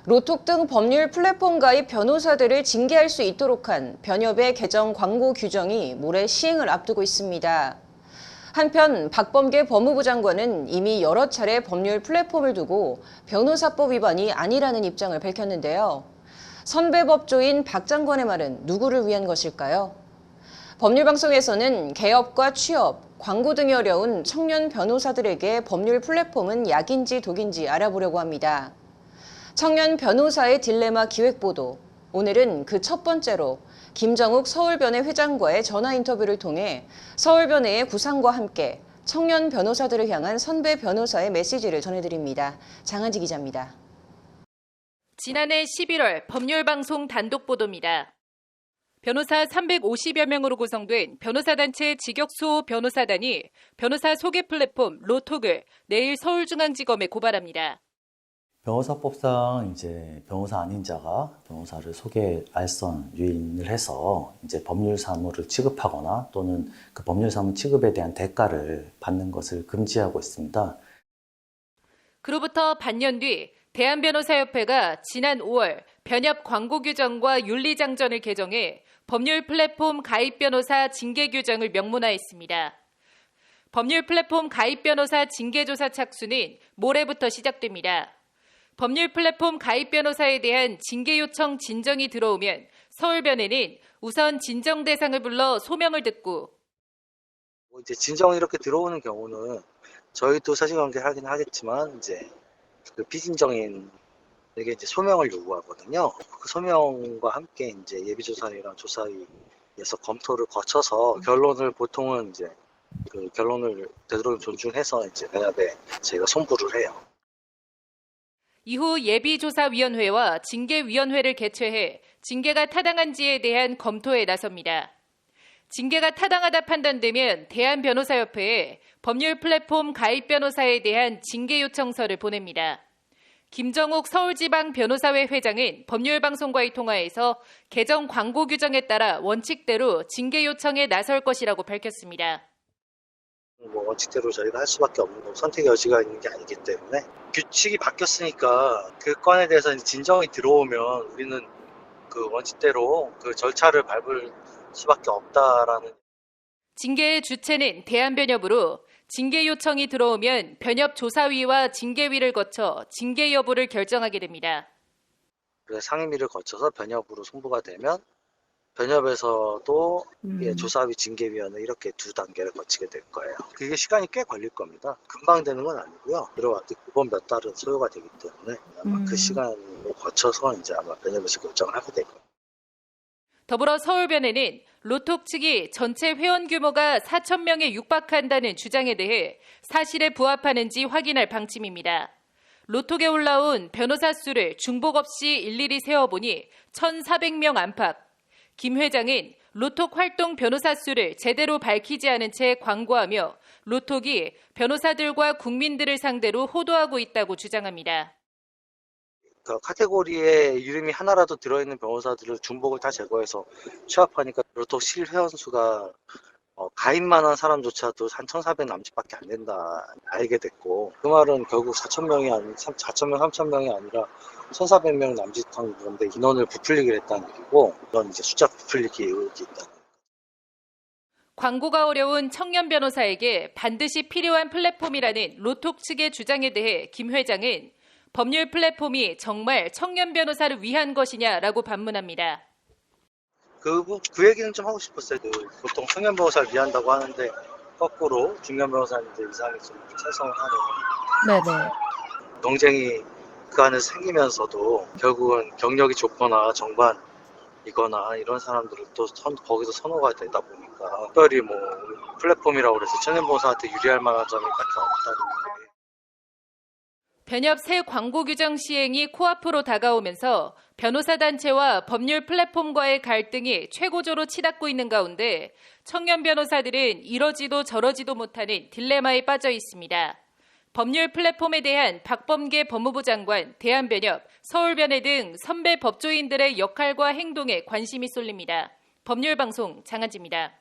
로톡 등 법률 플랫폼 가입 변호사들을 징계할 수 있도록 한 변협의 개정 광고 규정이 모레 시행을 앞두고 있습니다. 한편 박범계 법무부 장관은 이미 여러 차례 법률 플랫폼을 두고 변호사법 위반이 아니라는 입장을 밝혔는데요. 선배 법조인 박 장관의 말은 누구를 위한 것일까요? 법률방송에서는 개업과 취업, 광고 등이 어려운 청년 변호사들에게 법률 플랫폼은 약인지 독인지 알아보려고 합니다. 청년 변호사의 딜레마 기획보도. 오늘은 그 첫 번째로 김정욱 서울변회 회장과의 전화 인터뷰를 통해 서울변회의 구상과 함께 청년 변호사들을 향한 선배 변호사의 메시지를 전해드립니다. 장한지 기자입니다. 지난해 11월 법률방송 단독 보도입니다. 변호사 350여 명으로 구성된 변호사단체 직역수호 변호사단이 변호사 소개 플랫폼 로톡을 내일 서울중앙지검에 고발합니다. 변호사법상 이제 변호사 아닌 자가 변호사를 소개 알선 유인을 해서 이제 법률 사무를 취급하거나 또는 그 법률 사무 취급에 대한 대가를 받는 것을 금지하고 있습니다. 그로부터 반년 뒤 대한변호사협회가 지난 5월 변협 광고 규정과 윤리장전을 개정해 법률 플랫폼 가입 변호사 징계 규정을 명문화했습니다. 법률 플랫폼 가입 변호사 징계 조사 착수는 모레부터 시작됩니다. 법률 플랫폼 가입 변호사에 대한 징계 요청 진정이 들어오면 서울변회는 우선 진정 대상을 불러 소명을 듣고 이제 진정이 이렇게 들어오는 경우는 저희도 사실관계 하긴 하겠지만 이제 그 피진정인에게 이제 소명을 요구하거든요. 그 소명과 함께 이제 예비조사위랑 조사위에서 검토를 거쳐서 결론을 보통은 이제 그 결론을 되도록 존중해서 이제 변협에 저희가 송부를 해요. 이후 예비조사위원회와 징계위원회를 개최해 징계가 타당한지에 대한 검토에 나섭니다. 징계가 타당하다 판단되면 대한변호사협회에 법률 플랫폼 가입 변호사에 대한 징계 요청서를 보냅니다. 김정욱 서울지방변호사회 회장은 법률방송과의 통화에서 개정 광고 규정에 따라 원칙대로 징계 요청에 나설 것이라고 밝혔습니다. 원칙대로 저희가 할 수밖에 없는 거 선택의 여지가 있는 게 아니기 때문에 규칙이 바뀌었으니까 그 건에 대해서 진정이 들어오면 우리는 그 원칙대로 그 절차를 밟을 수밖에 없다라는. 징계의 주체는 대한변협으로 징계 요청이 들어오면 변협 조사위와 징계위를 거쳐 징계 여부를 결정하게 됩니다. 그래서 상임위를 거쳐서 변협으로 송부가 되면 변협에서도 조사위 징계위원회 이렇게 두 단계를 거치게 될 거예요. 그게 시간이 꽤 걸릴 겁니다. 금방 되는 건 아니고요. 들어왔을 때 그번 몇 달은 소요가 되기 때문에 아마 그 시간을 거쳐서 이제 아마 변협에서 결정을 하게 될 거예요. 더불어 서울변회는 로톡 측이 전체 회원 규모가 4,000명에 육박한다는 주장에 대해 사실에 부합하는지 확인할 방침입니다. 로톡에 올라온 변호사 수를 중복 없이 일일이 세어보니 1,400명 안팎. 김 회장은 로톡 활동 변호사 수를 제대로 밝히지 않은 채 광고하며 로톡이 변호사들과 국민들을 상대로 호도하고 있다고 주장합니다. 그 카테고리에 이름이 하나라도 들어있는 변호사들을 중복을 다 제거해서 취합하니까 로톡 실회원 수가 가입만 한 사람조차도 한 1,400 남짓밖에 안 된다 알게 됐고, 그 말은 결국 4,000명이 아니 4,000명, 3,000명이 아니라 1,400명 남짓한 건데 인원을 부풀리기로 했다는 얘기고, 이런 이제 숫자 부풀리기 의혹이 있다. 광고가 어려운 청년 변호사에게 반드시 필요한 플랫폼이라는 로톡 측의 주장에 대해 김 회장은 법률 플랫폼이 정말 청년 변호사를 위한 것이냐라고 반문합니다. 그 얘기는 좀 하고 싶었어요. 보통 청년 변호사를 위한다고 하는데 거꾸로 중년 변호사님들 이상이 좀 찬성을 하는. 네네. 경쟁이 그 안에서 생기면서도 결국은 경력이 좋거나 정관이거나 이런 사람들을 또 거기서 선호가 되다 보니까 특별히 뭐 플랫폼이라고 그래서 청년 변호사한테 유리할 만한 점이 딱히 없다는 게. 변협 새 광고 규정 시행이 코앞으로 다가오면서 변호사 단체와 법률 플랫폼과의 갈등이 최고조로 치닫고 있는 가운데 청년 변호사들은 이러지도 저러지도 못하는 딜레마에 빠져 있습니다. 법률 플랫폼에 대한 박범계 법무부 장관, 대한변협, 서울변회 등 선배 법조인들의 역할과 행동에 관심이 쏠립니다. 법률방송 장한지입니다.